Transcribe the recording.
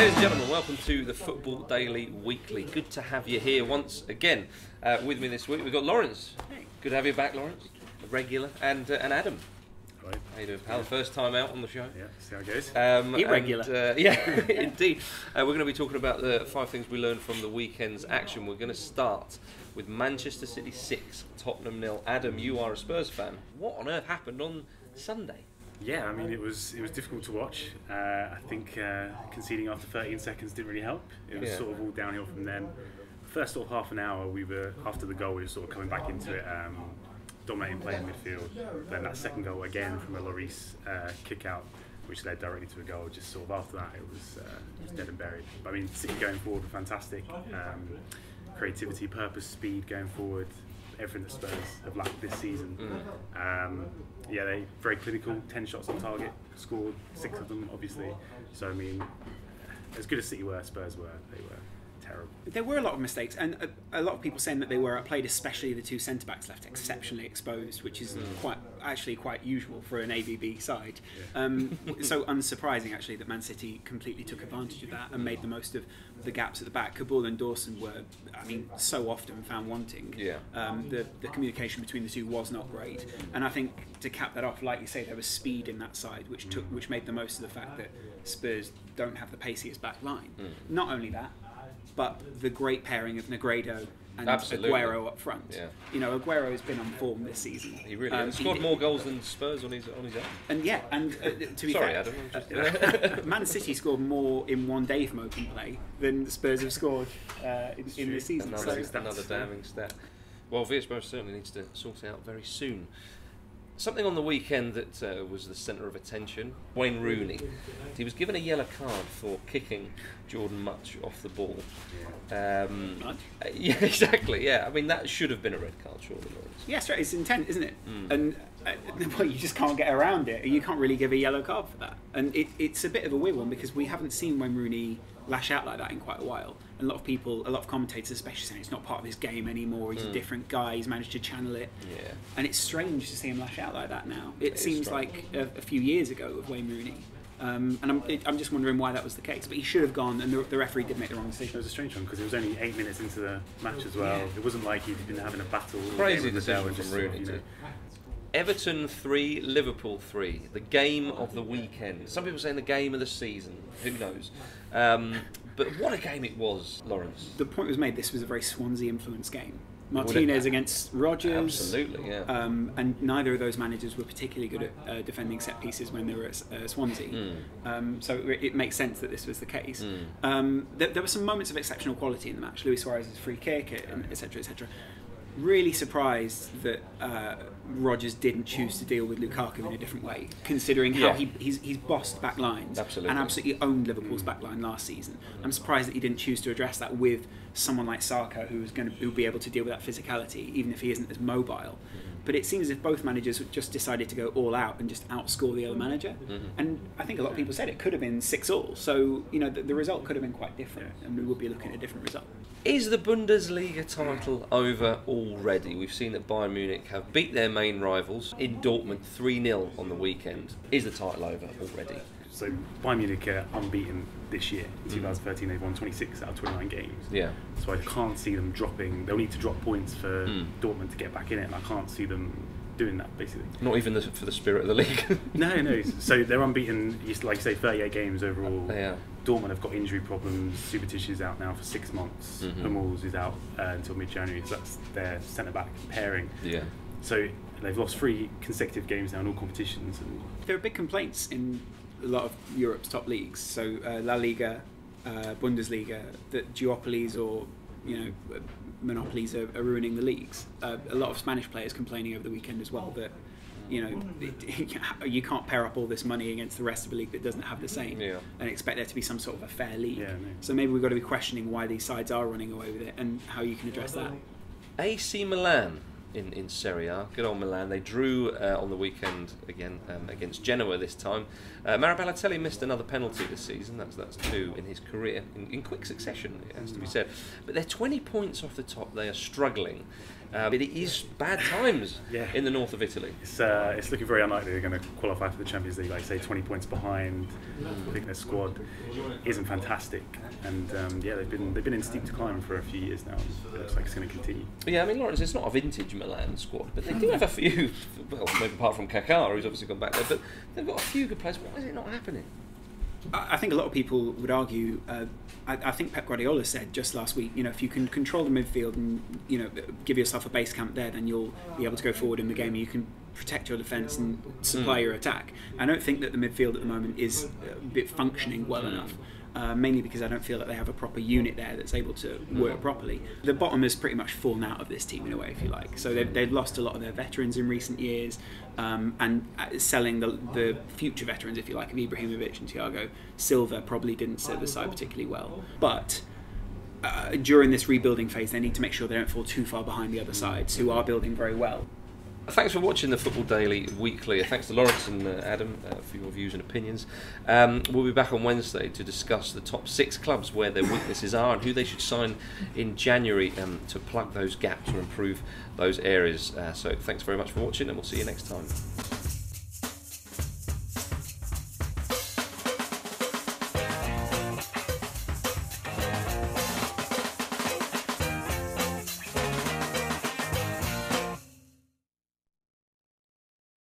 Ladies and gentlemen, welcome to the Football Daily Weekly. Good to have you here once again. With me this week, we've got Laurence. Hey. Good to have you back, Laurence. A regular. And Adam. Right. How you doing, pal? First time out on the show. Yeah, see how it goes. Irregular. Yeah, indeed. We're going to be talking about the 5 things we learned from the weekend's action. We're going to start with Manchester City 6, Tottenham 0. Adam, you are a Spurs fan. What on earth happened on Sunday? Yeah, I mean it was difficult to watch. I think conceding after 13 seconds didn't really help. It was sort of all downhill from then. First sort of half an hour, we were after the goal, we were sort of coming back into it, dominating play in midfield. Then that second goal again from a Lloris kick out, which led directly to a goal. Just sort of after that, it was dead and buried. But, I mean, City going forward were fantastic. Creativity, purpose, speed going forward. Everything that Spurs have lacked this season. Yeah, they very clinical. 10 shots on target, scored 6 of them, obviously. So I mean, as good as City were, Spurs were. They were terrible. There were a lot of mistakes, and a lot of people saying that they were outplayed, especially the two centre backs left exceptionally exposed, which is quite usual for an AVB side. So unsurprising actually that Man City completely took advantage of that and made the most of the gaps at the back. Kabul and Dawson were, I mean, so often found wanting. Yeah. The communication between the two was not great, and I think to cap that off, like you say, there was speed in that side, which made the most of the fact that Spurs don't have the paciest back line. Not only that, but the great pairing of Negredo and Aguero up front. Yeah. You know, Aguero has been on form this season. He really has. Scored more goals than Spurs on his own. And yeah, and to be Sorry, fair, Adam. Man City scored more in one day from open play than Spurs have scored in this season. Another damning stat. Well, Spurs certainly needs to sort it out very soon. Something on the weekend that was the centre of attention, Wayne Rooney. He was given a yellow card for kicking Jordan Much off the ball. Much? Yeah, exactly, yeah. I mean, that should have been a red card, surely, Laurence. Yes, right, it's intent, isn't it? And well, you just can't get around it. You can't really give a yellow card for that. And it's a bit of a weird one because we haven't seen Wayne Rooney lash out like that in quite a while. And a lot of commentators especially saying it's not part of his game anymore, he's a different guy, he's managed to channel it. Yeah. And it's strange to see him lash out like that now. It seems like a few years ago with Wayne Rooney. And I'm just wondering why that was the case. But he should have gone, and the referee did make the wrong decision. It was a strange one because it was only 8 minutes into the match as well. Yeah. It wasn't like he'd been having a battle. Crazy decision from Rooney. Everton 3, Liverpool 3. The game of the weekend. Some people saying the game of the season. Who knows? But what a game it was, Laurence. The point was made, this was a very Swansea-influenced game. Martinez against Rodgers. Absolutely, yeah. And neither of those managers were particularly good at defending set pieces when they were at Swansea. So it makes sense that this was the case. There were some moments of exceptional quality in the match. Luis Suarez's free kick, etc., etc. Really surprised that Rodgers didn't choose to deal with Lukaku in a different way, considering how he's bossed back lines and absolutely owned Liverpool's back line last season. I'm surprised that he didn't choose to address that with someone like Saka, who'll be able to deal with that physicality, even if he isn't as mobile. But it seems as if both managers just decided to go all out and just outscore the other manager. And I think a lot of people said it could have been 6-6. So, you know, the result could have been quite different, and we would be looking at a different result. Is the Bundesliga title over already? We've seen that Bayern Munich have beat their main rivals in Dortmund 3-0 on the weekend. Is the title over already? So Bayern Munich are unbeaten this year. In 2013 they've won 26 out of 29 games. Yeah. So I can't see them dropping. They'll need to drop points for Dortmund to get back in it, and I can't see them doing that, basically. Not even for the spirit of the league. No. So they're unbeaten, like you say, 38 games overall. Yeah. Dortmund have got injury problems. Subotic is out now for 6 months. Hummels is out until mid-January. So that's their centre-back pairing. Yeah. So they've lost 3 consecutive games now in all competitions. And there are big complaints in a lot of Europe's top leagues. So La Liga, Bundesliga, that duopolies or monopolies are ruining the leagues. A lot of Spanish players complaining over the weekend as well that you can't pair up all this money against the rest of the league that doesn't have the same and expect there to be some sort of a fair league. So maybe we've got to be questioning why these sides are running away with it and how you can address that. AC Milan in Serie A. Good old Milan. They drew on the weekend again against Genoa this time. Mario Balotelli missed another penalty this season. That's 2 in his career in quick succession, it has to be said. But they're 20 points off the top. They are struggling. It is bad times in the north of Italy. It's looking very unlikely they're going to qualify for the Champions League. Like I say, 20 points behind. I think their squad isn't fantastic, and they've been in steep decline for a few years now. It looks like it's going to continue. Yeah, I mean, Laurence, it's not a vintage Milan squad, but they do have a few. Well, maybe apart from Kaká, who's obviously gone back there, but they've got a few good players. Why is it not happening? I think a lot of people would argue. I think Pep Guardiola said just last week, if you can control the midfield and give yourself a base camp there, then you'll be able to go forward in the game. And you can protect your defence and supply your attack. I don't think that the midfield at the moment is a bit functioning well enough. Mainly because I don't feel that they have a proper unit there that's able to work properly. The bottom has pretty much fallen out of this team in a way, if you like. So they've lost a lot of their veterans in recent years, and selling the future veterans, if you like, of Ibrahimovic and Thiago Silva probably didn't serve the side particularly well. But during this rebuilding phase, they need to make sure they don't fall too far behind the other sides, who are building very well. Thanks for watching the Football Daily Weekly. Thanks to Laurence and Adam for your views and opinions. We'll be back on Wednesday to discuss the top 6 clubs, where their weaknesses are and who they should sign in January to plug those gaps or improve those areas. So thanks very much for watching, and we'll see you next time.